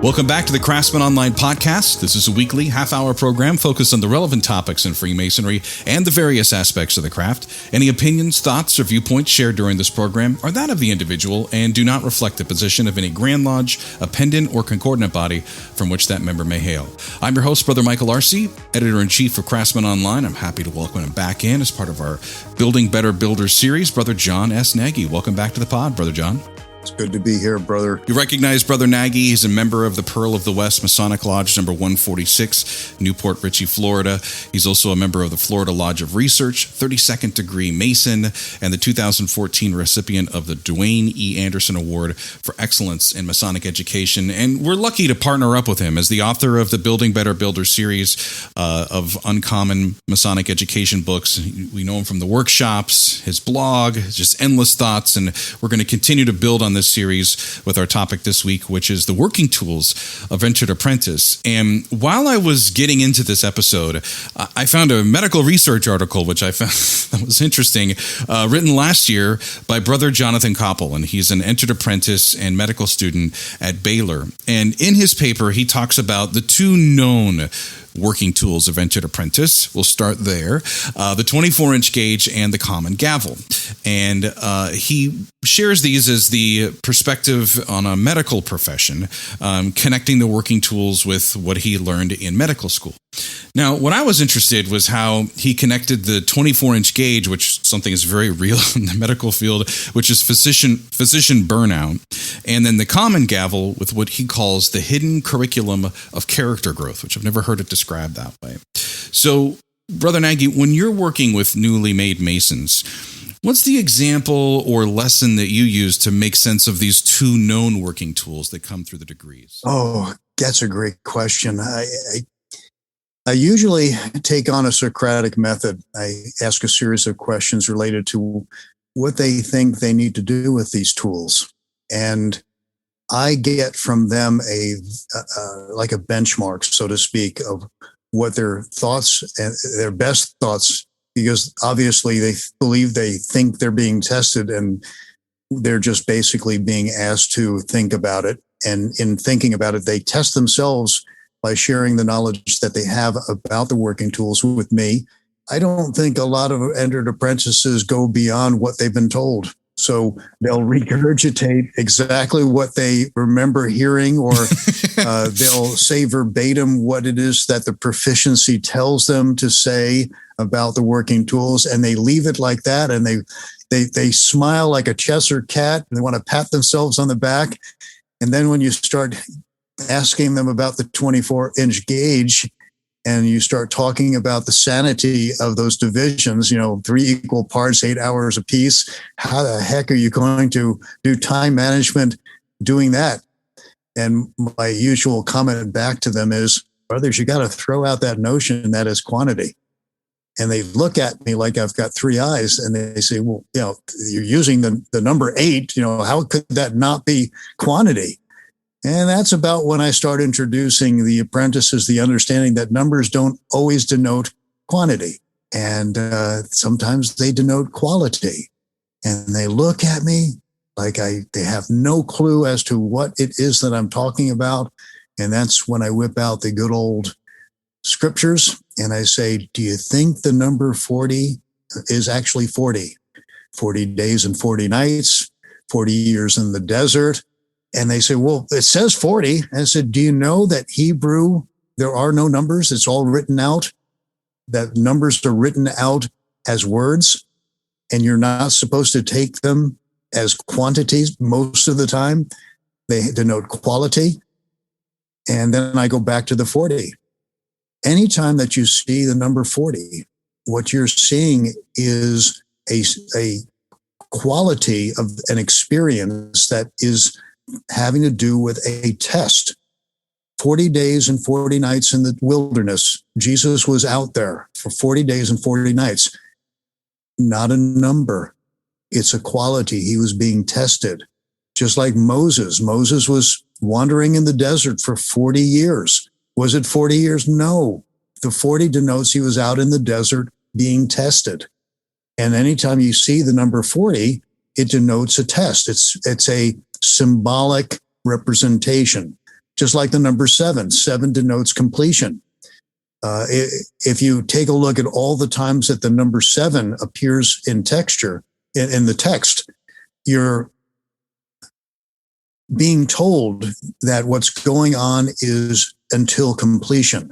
Welcome back to the Craftsmen Online podcast. This is a weekly half-hour program focused on the relevant topics in Freemasonry and the various aspects of the craft. Any opinions, thoughts, or viewpoints shared during this program are that of the individual and do not reflect the position of any Grand Lodge, appendant, or concordant body from which that member may hail. I'm your host, Brother Michael Arce, Editor-in-Chief of Craftsmen Online. I'm happy to welcome him back in as part of our Building Better Builders series, Brother John S. Nagy. Welcome back to the pod, Brother John. It's good to be here, brother. You recognize Brother Nagy. He's a member of the Pearl of the West Masonic Lodge number 146, Newport Richey, Florida. He's also a member of the Florida Lodge of Research, 32nd degree Mason, and the 2014 recipient of the Dwayne E. Anderson Award for Excellence in Masonic Education. And we're lucky to partner up with him as the author of the Building Better Builders series of uncommon Masonic education books. We know him from the workshops, his blog, just endless thoughts, and we're going to continue to build on this series with our topic this week, which is the working tools of Entered Apprentice. And while I was getting into this episode, I found a medical research article, which I found that was interesting, written last year by Brother Jonathan Koppel, and he's an Entered Apprentice and medical student at Baylor. And in his paper, he talks about the two known working tools of Entered Apprentice. We'll start there. The 24-inch gauge and the common gavel. And he shares these as the perspective on a medical profession, connecting the working tools with what he learned in medical school. Now, what I was interested was how he connected the 24-inch gauge, which something is very real in the medical field, which is physician burnout, and then the common gavel with what he calls the hidden curriculum of character growth, which I've never heard it described that way. So, Brother Nagy, when you're working with newly made Masons, what's the example or lesson that you use to make sense of these two known working tools that come through the degrees? Oh, that's a great question. I usually take on a Socratic method. I ask a series of questions related to what they think they need to do with these tools. And I get from them like a benchmark, so to speak, of what their thoughts and their best thoughts, because obviously they think they're being tested and they're just basically being asked to think about it. And in thinking about it, they test themselves by sharing the knowledge that they have about the working tools with me. I don't think a lot of entered apprentices go beyond what they've been told. So they'll regurgitate exactly what they remember hearing, or they'll say verbatim what it is that the proficiency tells them to say about the working tools, and they leave it like that, and they smile like a Cheshire cat, and they want to pat themselves on the back. And then when you start asking them about the 24-inch gauge, and you start talking about the sanity of those divisions, 3 equal parts, 8 hours apiece, how the heck are you going to do time management doing that? And my usual comment back to them is, brothers, you got to throw out that notion that is quantity. And they look at me like I've got 3 eyes, and they say, well, you're using the number 8, how could that not be quantity? And that's about when I start introducing the apprentices the understanding that numbers don't always denote quantity. And sometimes they denote quality. And they look at me like they have no clue as to what it is that I'm talking about. And that's when I whip out the good old scriptures. And I say, do you think the number 40 is actually 40? 40 days and 40 nights, 40 years in the desert. And they say, well, it says 40. And I said, do you know that Hebrew, there are no numbers? It's all written out. That numbers are written out as words, and you're not supposed to take them as quantities most of the time. They denote quality. And then I go back to the 40. Anytime that you see the number 40, what you're seeing is a quality of an experience that is having to do with a test. 40 days and 40 nights in the wilderness. Jesus was out there for 40 days and 40 nights. Not a number. It's a quality. He was being tested. Just like Moses. Moses was wandering in the desert for 40 years. Was it 40 years? No. The 40 denotes he was out in the desert being tested. And anytime you see the number 40, it denotes a test. It's a symbolic representation. just like the number 7. 7 denotes completion. If you take a look at all the times that the number 7 appears in texture, in the text, you're being told that what's going on is until completion.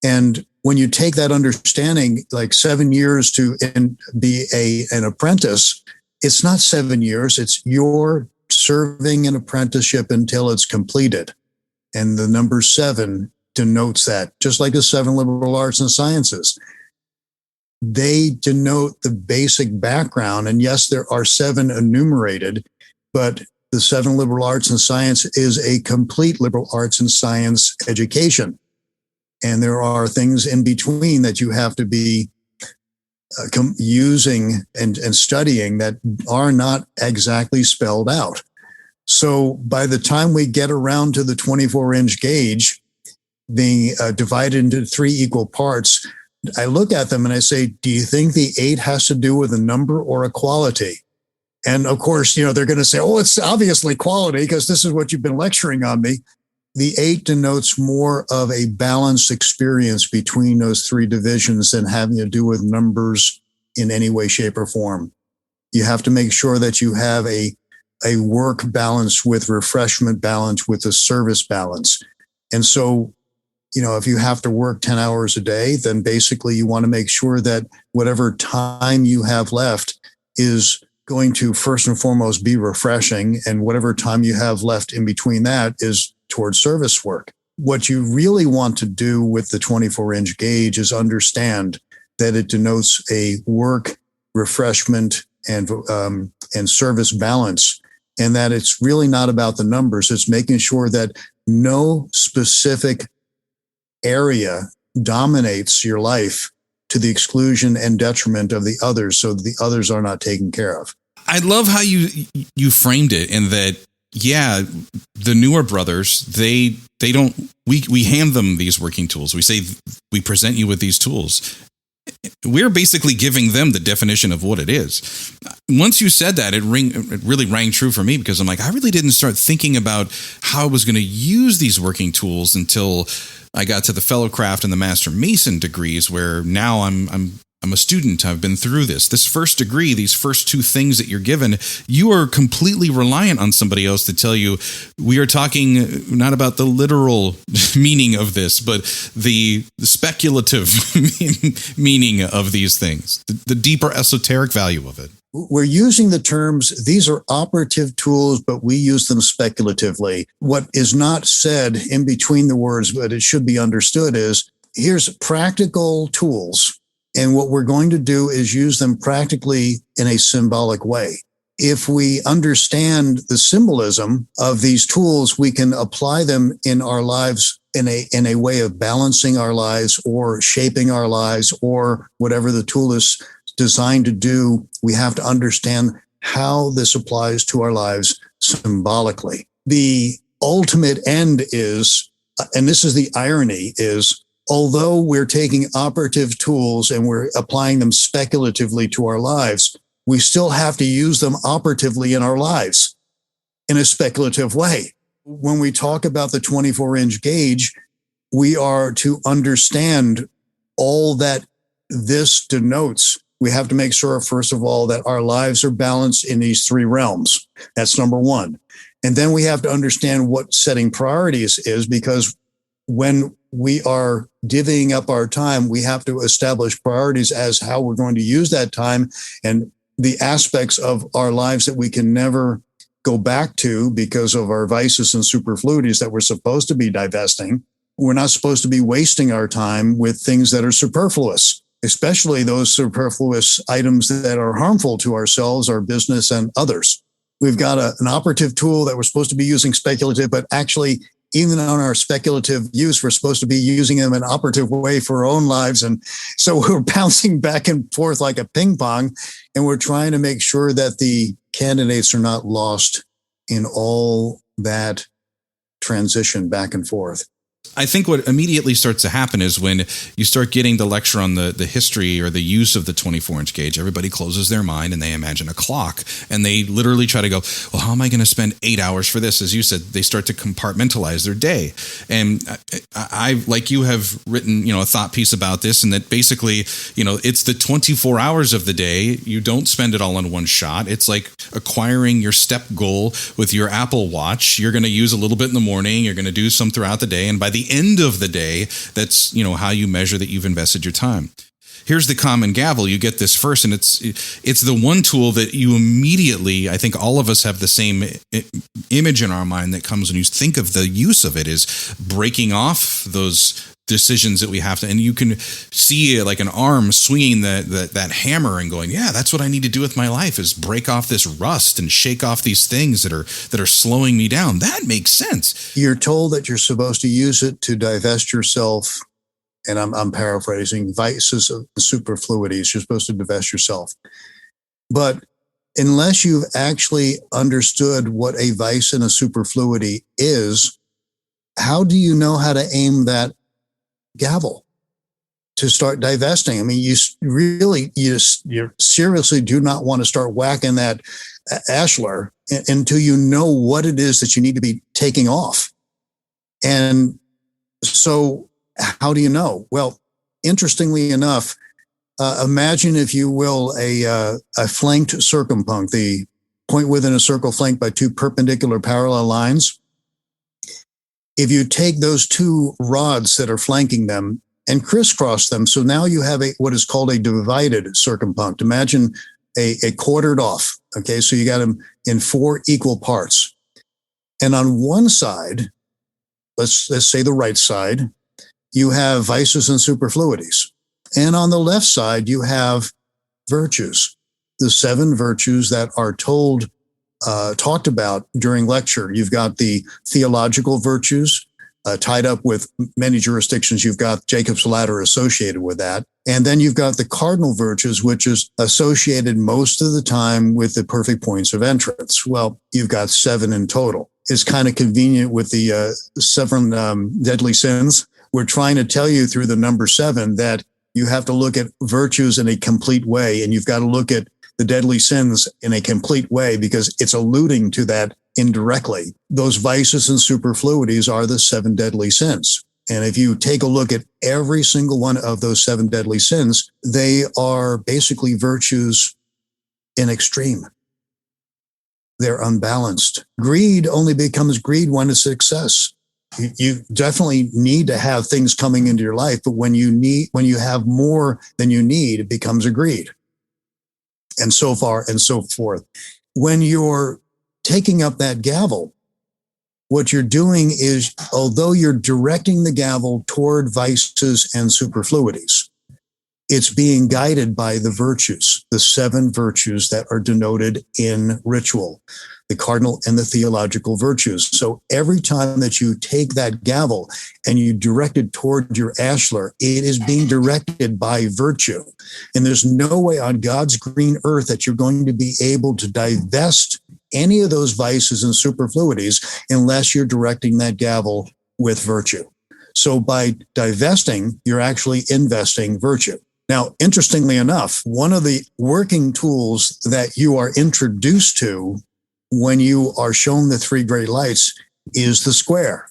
And when you take that understanding, like 7 years to be an apprentice, it's not 7 years. It's you're serving an apprenticeship until it's completed. And the number 7 denotes that, just like the 7 liberal arts and sciences. They denote the basic background. And yes, there are 7 enumerated, but the 7 liberal arts and science is a complete liberal arts and science education. And there are things in between that you have to be using and studying that are not exactly spelled out. So by the time we get around to the 24-inch gauge being divided into 3 equal parts, I look at them and I say, do you think the 8 has to do with a number or a quality? And of course, they're going to say, oh, it's obviously quality because this is what you've been lecturing on me. The 8 denotes more of a balanced experience between those 3 divisions than having to do with numbers in any way, shape, or form. You have to make sure that you have a work balance with refreshment balance with a service balance. And so, if you have to work 10 hours a day, then basically you want to make sure that whatever time you have left is going to first and foremost be refreshing, and whatever time you have left in between that is towards service work. What you really want to do with the 24-inch gauge is understand that it denotes a work, refreshment, and service balance, and that it's really not about the numbers. It's making sure that no specific area dominates your life to the exclusion and detriment of the others, so the others are not taken care of. I love how you framed it in that, yeah, the newer brothers, they don't, we hand them these working tools. We say, we present you with these tools. We're basically giving them the definition of what it is. Once you said that, it really rang true for me, because I'm like, I really didn't start thinking about how I was going to use these working tools until I got to the Fellow Craft and the Master Mason degrees, where now I'm a student. I've been through this first degree, these first 2 things that you're given. You are completely reliant on somebody else to tell you. We are talking not about the literal meaning of this, but the speculative meaning of these things, the deeper esoteric value of it. We're using the terms, these are operative tools, but we use them speculatively. What is not said in between the words, but it should be understood, is here's practical tools. And what we're going to do is use them practically in a symbolic way. If we understand the symbolism of these tools, we can apply them in our lives in a way of balancing our lives or shaping our lives, or whatever the tool is designed to do. We have to understand how this applies to our lives symbolically. The ultimate end is, and this is the irony, is although we're taking operative tools and we're applying them speculatively to our lives, we still have to use them operatively in our lives in a speculative way. When we talk about the 24-inch gauge, we are to understand all that this denotes. We have to make sure, first of all, that our lives are balanced in these 3 realms. That's number 1. And then we have to understand what setting priorities is, because when we are divvying up our time, we have to establish priorities as how we're going to use that time, and the aspects of our lives that we can never go back to because of our vices and superfluities that we're supposed to be divesting. We're not supposed to be wasting our time with things that are superfluous, especially those superfluous items that are harmful to ourselves, our business, and others. We've got an operative tool that we're supposed to be using speculative, but actually, even on our speculative use, we're supposed to be using them in an operative way for our own lives. And so we're bouncing back and forth like a ping pong, and we're trying to make sure that the candidates are not lost in all that transition back and forth. I think what immediately starts to happen is when you start getting the lecture on the history or the use of the 24-inch gauge, everybody closes their mind and they imagine a clock. And they literally try to go, well, how am I going to spend 8 hours for this? As you said, they start to compartmentalize their day. And I like you, have written, a thought piece about this, and that basically, it's the 24 hours of the day. You don't spend it all in one shot. It's like acquiring your step goal with your Apple Watch. You're going to use a little bit in the morning. You're going to do some throughout the day. And by the end of the day, that's how you measure that you've invested your time. Here's the common gavel. You get this first, and it's the one tool that you immediately, I think all of us have the same image in our mind that comes when you think of the use of it, is breaking off those decisions that we have to, and you can see like an arm swinging that hammer and going, yeah, that's what I need to do with my life, is break off this rust and shake off these things that are slowing me down. That makes sense. You're told that you're supposed to use it to divest yourself, and I'm paraphrasing, vices of superfluities. You're supposed to divest yourself. But unless you've actually understood what a vice and a superfluity is, how do you know how to aim that gavel to start divesting? I mean, you seriously do not want to start whacking that ashlar until you know what it is that you need to be taking off. And so how do you know? Well, interestingly enough, imagine, if you will, a flanked circumpunct, the point within a circle flanked by two perpendicular parallel lines. If you take those two rods that are flanking them and crisscross them, so now you have what is called a divided circumpunct. Imagine a quartered off. Okay, so you got them in 4 equal parts. And on one side, let's say the right side, you have vices and superfluities. And on the left side, you have virtues, the 7 virtues that are talked about during lecture. You've got the theological virtues tied up with many jurisdictions. You've got Jacob's ladder associated with that. And then you've got the cardinal virtues, which is associated most of the time with the perfect points of entrance. Well, you've got 7 in total. It's kind of convenient with the 7 deadly sins. We're trying to tell you through the number 7 that you have to look at virtues in a complete way, and you've got to look at the deadly sins in a complete way, because it's alluding to that indirectly. Those vices and superfluities are the 7 deadly sins. And if you take a look at every single one of those 7 deadly sins, they are basically virtues in extreme. They're unbalanced. Greed only becomes greed when it's success. You definitely need to have things coming into your life, but when you have more than you need, it becomes a greed. And so far and so forth. When you're taking up that gavel, what you're doing is, although you're directing the gavel toward vices and superfluities, it's being guided by the virtues, the 7 virtues that are denoted in ritual, the cardinal and the theological virtues. So every time that you take that gavel and you direct it toward your ashlar, it is being directed by virtue. And there's no way on God's green earth that you're going to be able to divest any of those vices and superfluities unless you're directing that gavel with virtue. So by divesting, you're actually investing virtue. Now, interestingly enough, one of the working tools that you are introduced to when you are shown the 3 great lights is the square.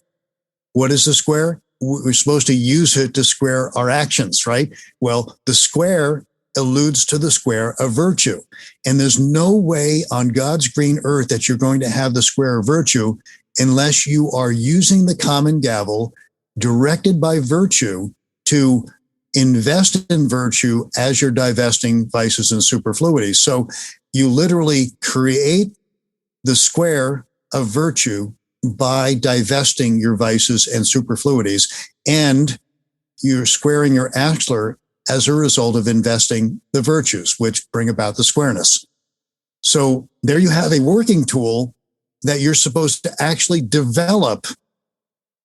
What is the square? We're supposed to use it to square our actions, right? Well, the square alludes to the square of virtue. And there's no way on God's green earth that you're going to have the square of virtue unless you are using the common gavel directed by virtue to invest in virtue as you're divesting vices and superfluities. So you literally create the square of virtue by divesting your vices and superfluities, and you're squaring your ashlar as a result of investing the virtues, which bring about the squareness. So there you have a working tool that you're supposed to actually develop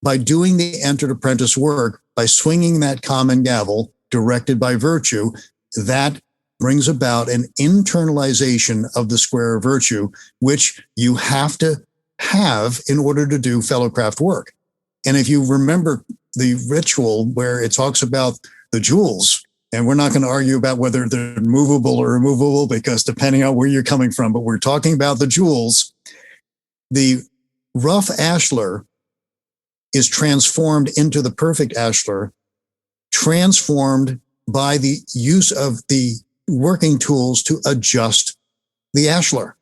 by doing the entered apprentice work, by swinging that common gavel directed by virtue. That brings about an internalization of the square of virtue, which you have to have in order to do fellowcraft work. And if you remember the ritual where it talks about the jewels, and we're not going to argue about whether they're movable or removable, because depending on where you're coming from, but we're talking about the jewels, the rough ashlar is transformed into the perfect ashlar, transformed by the use of the working tools to adjust the ashlar.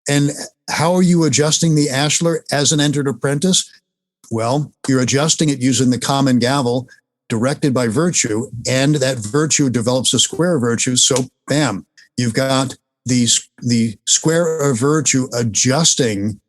And how are you adjusting the ashlar as an entered apprentice? Well, you're adjusting it using the common gavel directed by virtue, and that virtue develops a square of virtue. So bam, you've got the square of virtue adjusting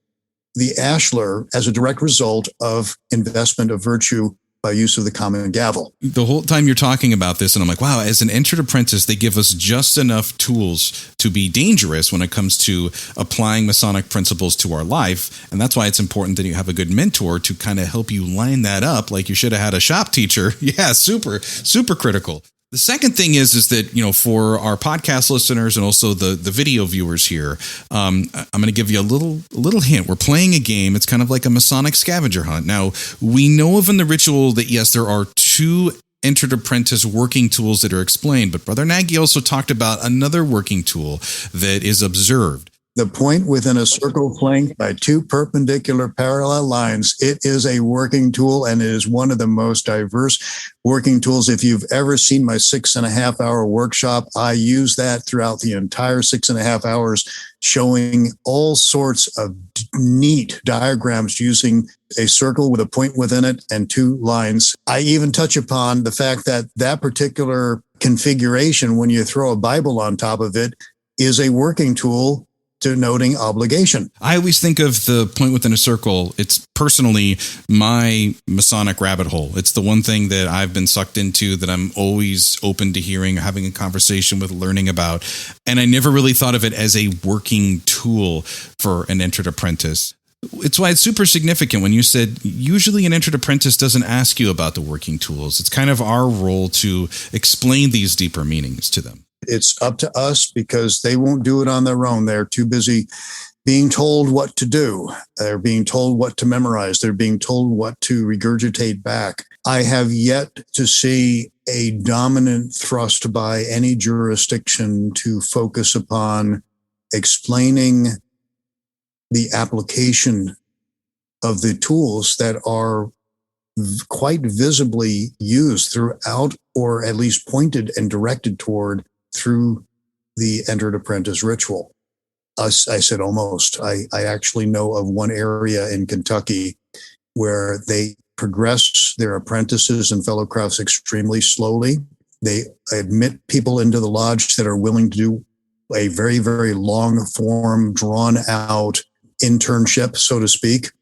the ashlar as a direct result of investment of virtue by use of the common gavel. The whole time you're talking about this, and I'm like, wow, as an entered apprentice, they give us just enough tools to be dangerous when it comes to applying Masonic principles to our life. And that's why it's important that you have a good mentor to kind of help you line that up. Like you should have had a shop teacher. Yeah, super, super critical. The second thing is that, for our podcast listeners and also the video viewers here, I'm going to give you a little hint. We're playing a game. It's kind of like a Masonic scavenger hunt. Now, we know of in the ritual that, yes, there are 2 entered apprentice working tools that are explained, but Brother Nagy also talked about another working tool that is observed. The point within a circle flanked by 2 perpendicular parallel lines. It is a working tool, and it is one of the most diverse working tools. If you've ever seen my 6.5 hour workshop, I use that throughout the entire 6.5 hours, showing all sorts of neat diagrams using a circle with a point within it and 2 lines. I even touch upon the fact that that particular configuration, when you throw a Bible on top of it, is a working tool denoting obligation. I always think of the point within a circle. It's personally my Masonic rabbit hole. It's the one thing that I've been sucked into, that I'm always open to hearing, having a conversation with, learning about. And I never really thought of it as a working tool for an entered apprentice. It's why it's super significant when you said usually an entered apprentice doesn't ask you about the working tools. It's kind of our role to explain these deeper meanings to them. It's up to us, because they won't do it on their own. They're too busy being told what to do. They're being told what to memorize. They're being told what to regurgitate back. I have yet to see a dominant thrust by any jurisdiction to focus upon explaining the application of the tools that are quite visibly used throughout, or at least pointed and directed toward, through the entered apprentice ritual. I said almost. I actually know of one area in Kentucky where they progress their apprentices and fellow crafts extremely slowly. They admit people into the lodge that are willing to do a very, very long form, drawn out internship, so to speak.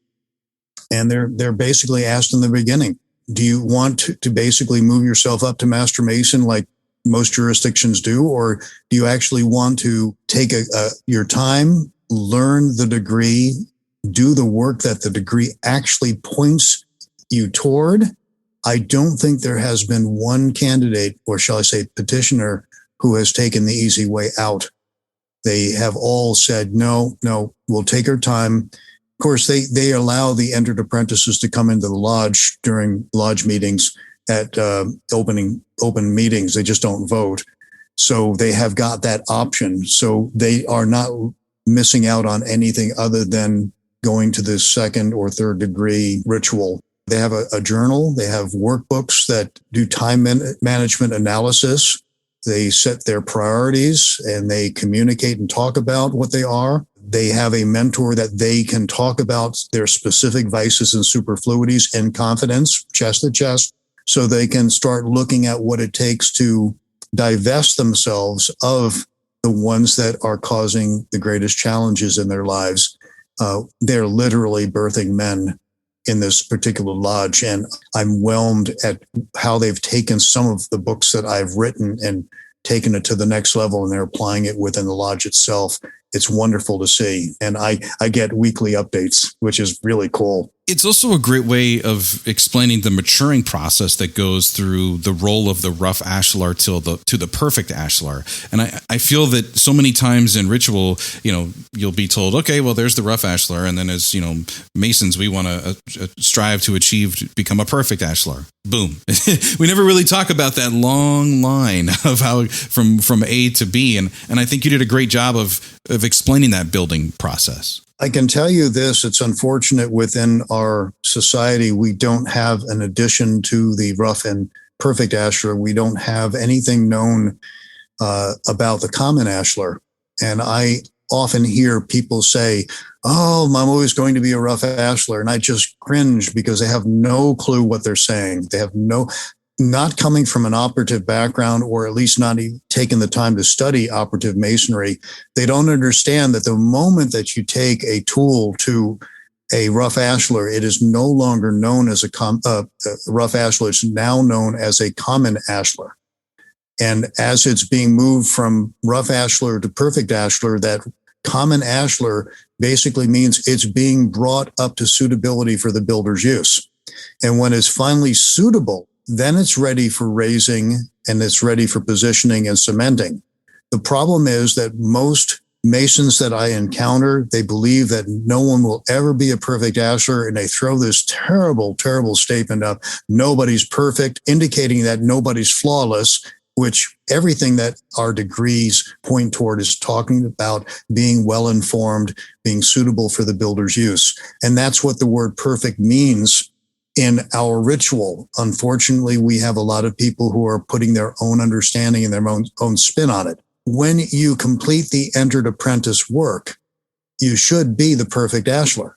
And they're basically asked in the beginning, do you want to basically move yourself up to Master Mason like most jurisdictions do, or do you actually want to take your time, learn the degree, do the work that the degree actually points you toward? I don't think there has been one candidate, or shall I say petitioner, who has taken the easy way out. They have all said, no, we'll take our time. Of course, they allow the entered apprentices to come into the lodge during lodge meetings at open meetings. They just don't vote. So they have got that option. So they are not missing out on anything other than going to the 2nd or 3rd degree ritual. They have a journal. They have workbooks that do time management analysis. They set their priorities and they communicate and talk about what they are. They have a mentor that they can talk about their specific vices and superfluities in confidence, chest to chest, so they can start looking at what it takes to divest themselves of the ones that are causing the greatest challenges in their lives. They're literally birthing men in this particular lodge. And I'm whelmed at how they've taken some of the books that I've written and taken it to the next level, and they're applying it within the lodge itself. it's wonderful to see. And I get weekly updates, which is really cool. It's also a great way of explaining the maturing process that goes through the role of the rough ashlar to the perfect ashlar. And I feel that so many times in ritual, you'll be told, okay, well, there's the rough ashlar. And then as, Masons, we want to strive to become a perfect ashlar. Boom. We never really talk about that long line of how from A to B. And I think you did a great job of explaining that building process. I can tell you this, it's unfortunate within our society, we don't have an addition to the rough and perfect ashlar. We don't have anything known about the common ashlar. And I often hear people say, oh, I'm always going to be a rough ashlar. And I just cringe because they have no clue what they're saying. They have not coming from an operative background, or at least not even taking the time to study operative masonry, they don't understand that the moment that you take a tool to a rough ashlar, it is no longer known as a rough ashlar. It's now known as a common ashlar. And as it's being moved from rough ashlar to perfect ashlar, that common ashlar basically means it's being brought up to suitability for the builder's use. And when it's finally suitable, then it's ready for raising and it's ready for positioning and cementing. The problem is that most Masons that I encounter, they believe that no one will ever be a perfect ashlar, and they throw this terrible, terrible statement up, nobody's perfect, indicating that nobody's flawless, which everything that our degrees point toward is talking about being well-informed, being suitable for the builder's use. And that's what the word perfect means in our ritual. Unfortunately, we have a lot of people who are putting their own understanding and their own spin on it. When you complete the entered apprentice work, you should be the perfect ashlar.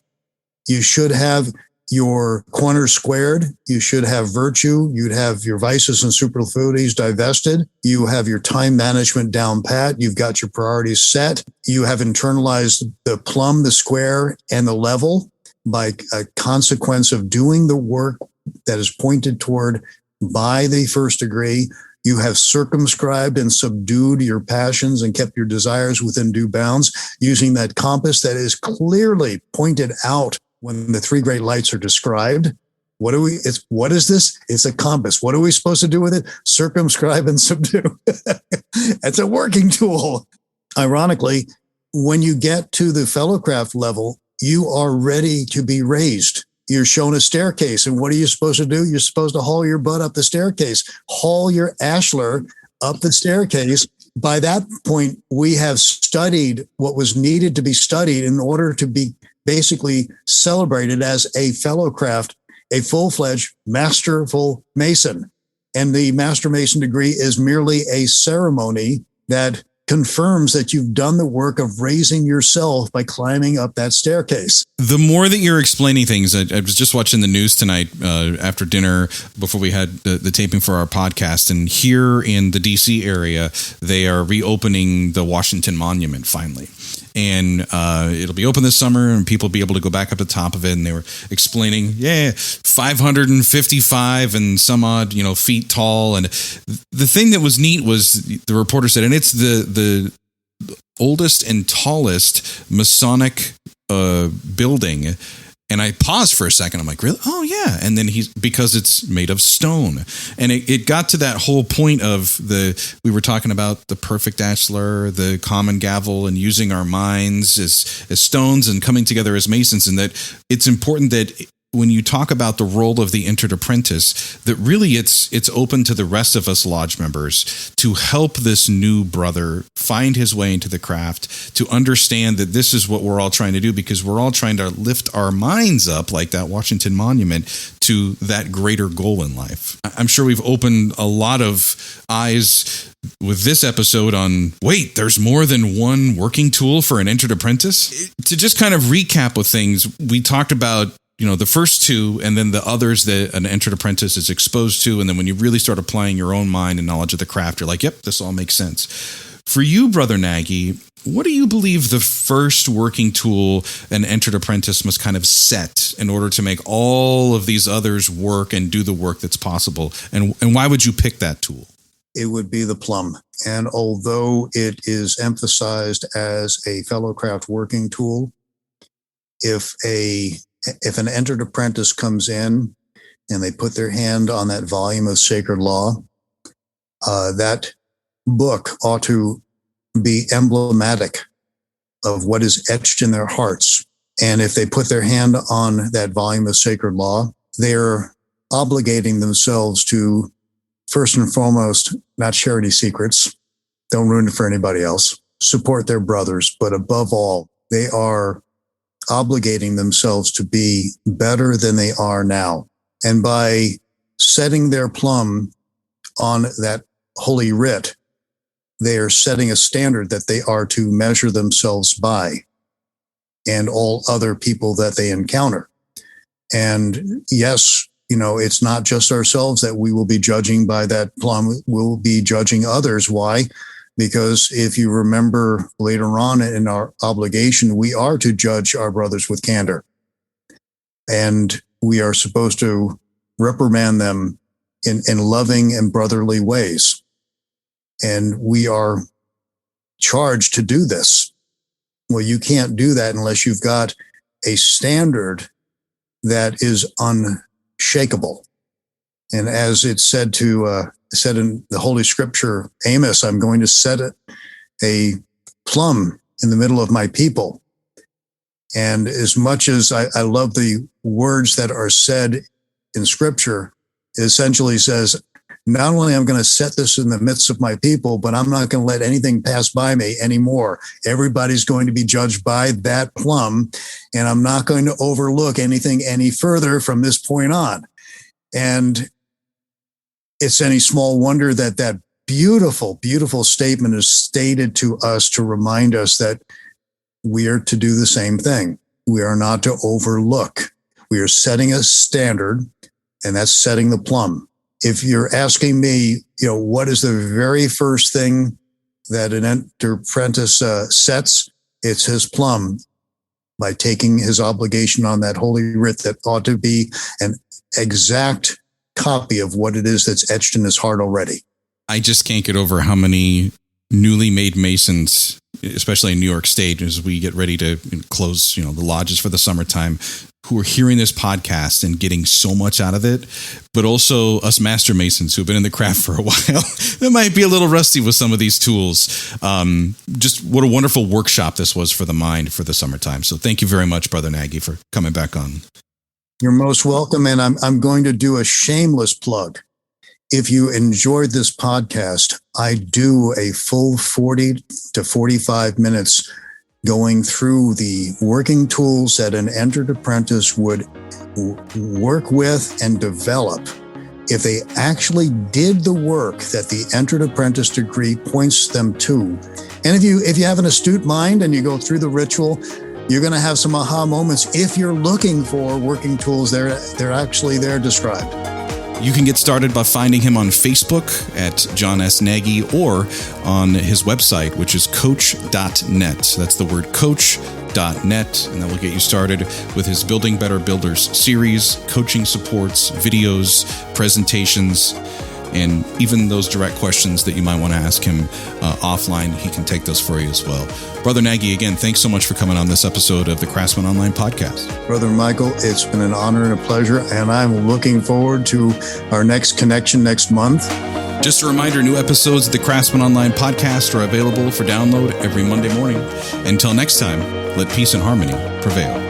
You should have your corners squared. You should have virtue. You'd have your vices and superfluities divested. You have your time management down pat. You've got your priorities set. You have internalized the plumb, the square, and the level by a consequence of doing the work that is pointed toward by the first degree. You have circumscribed and subdued your passions and kept your desires within due bounds using that compass that is clearly pointed out when the three great lights are described. What is this? It's a compass. What are we supposed to do with it? Circumscribe and subdue. It's a working tool. Ironically, when you get to the fellowcraft level, you are ready to be raised. You're shown a staircase. And what are you supposed to do? You're supposed to haul your butt up the staircase, haul your ashlar up the staircase. By that point, we have studied what was needed to be studied in order to be basically celebrated as a fellowcraft, a full-fledged masterful Mason. And the Master Mason degree is merely a ceremony that confirms that you've done the work of raising yourself by climbing up that staircase. The more that you're explaining things, I was just watching the news tonight after dinner before we had the taping for our podcast. And here in the DC area, they are reopening the Washington Monument finally. And it'll be open this summer and people will be able to go back up to the top of it. And they were explaining, 555 and some odd, feet tall. And the thing that was neat was the reporter said, and it's the oldest and tallest Masonic building. And I paused for a second. I'm like, really? Oh, yeah. And then because it's made of stone. And it got to that whole point of we were talking about the perfect ashlar, the common gavel, and using our minds as stones and coming together as Masons. And that it's important that when you talk about the role of the entered apprentice, that really it's open to the rest of us lodge members to help this new brother find his way into the craft, to understand that this is what we're all trying to do, because we're all trying to lift our minds up like that Washington Monument to that greater goal in life. I'm sure we've opened a lot of eyes with this episode on, wait, there's more than one working tool for an entered apprentice. To just kind of recap with things, we talked about the first two, and then the others that an entered apprentice is exposed to. And then when you really start applying your own mind and knowledge of the craft, you're like, yep, this all makes sense. For you, Brother Nagy, what do you believe the first working tool an entered apprentice must kind of set in order to make all of these others work and do the work that's possible? And why would you pick that tool? it would be the plumb. And although it is emphasized as a fellow craft working tool, if an entered apprentice comes in and they put their hand on that volume of sacred law, that book ought to be emblematic of what is etched in their hearts. And if they put their hand on that volume of sacred law, they're obligating themselves to, first and foremost, not share any secrets, don't ruin it for anybody else, support their brothers, but above all, they are obligating themselves to be better than they are now. And by setting their plumb on that holy writ, they are setting a standard that they are to measure themselves by and all other people that they encounter. And yes, it's not just ourselves that we will be judging by that plumb. We'll be judging others. Why? Because if you remember later on in our obligation, we are to judge our brothers with candor. And we are supposed to reprimand them in loving and brotherly ways. And we are charged to do this. Well, you can't do that unless you've got a standard that is unshakable. And as it's said in the Holy Scripture, Amos, I'm going to set a plumb in the middle of my people. And as much as I love the words that are said in Scripture, it essentially says, not only I'm going to set this in the midst of my people, but I'm not going to let anything pass by me anymore. Everybody's going to be judged by that plumb, and I'm not going to overlook anything any further from this point on. And it's any small wonder that that beautiful, beautiful statement is stated to us to remind us that we are to do the same thing. We are not to overlook. We are setting a standard, and that's setting the plumb. If you're asking me, what is the very first thing that an entered apprentice sets, it's his plumb by taking his obligation on that holy writ that ought to be an exact copy of what it is that's etched in his heart already. I just can't get over how many newly made Masons, especially in New York State, as we get ready to close, the lodges for the summertime, who are hearing this podcast and getting so much out of it, but also us Master Masons who have been in the craft for a while that might be a little rusty with some of these tools. Just what a wonderful workshop this was for the mind for the summertime. So thank you very much, Brother Nagy, for coming back on. You're most welcome. And I'm going to do a shameless plug. If you enjoyed this podcast, I do a full 40 to 45 minutes going through the working tools that an entered apprentice would work with and develop if they actually did the work that the entered apprentice degree points them to. And if you have an astute mind and you go through the ritual, you're going to have some aha moments. If you're looking for working tools, they're actually there described. You can get started by finding him on Facebook at John S. Nagy or on his website, which is coach.net. That's the word coach.net, and that will get you started with his Building Better Builders series, coaching supports, videos, presentations, and even those direct questions that you might want to ask him offline. He can take those for you as well. Brother Nagy, again, thanks so much for coming on this episode of the Craftsmen Online Podcast. Brother Michael, it's been an honor and a pleasure, and I'm looking forward to our next connection next month. Just a reminder, new episodes of the Craftsmen Online Podcast are available for download every Monday morning. Until next time, let peace and harmony prevail.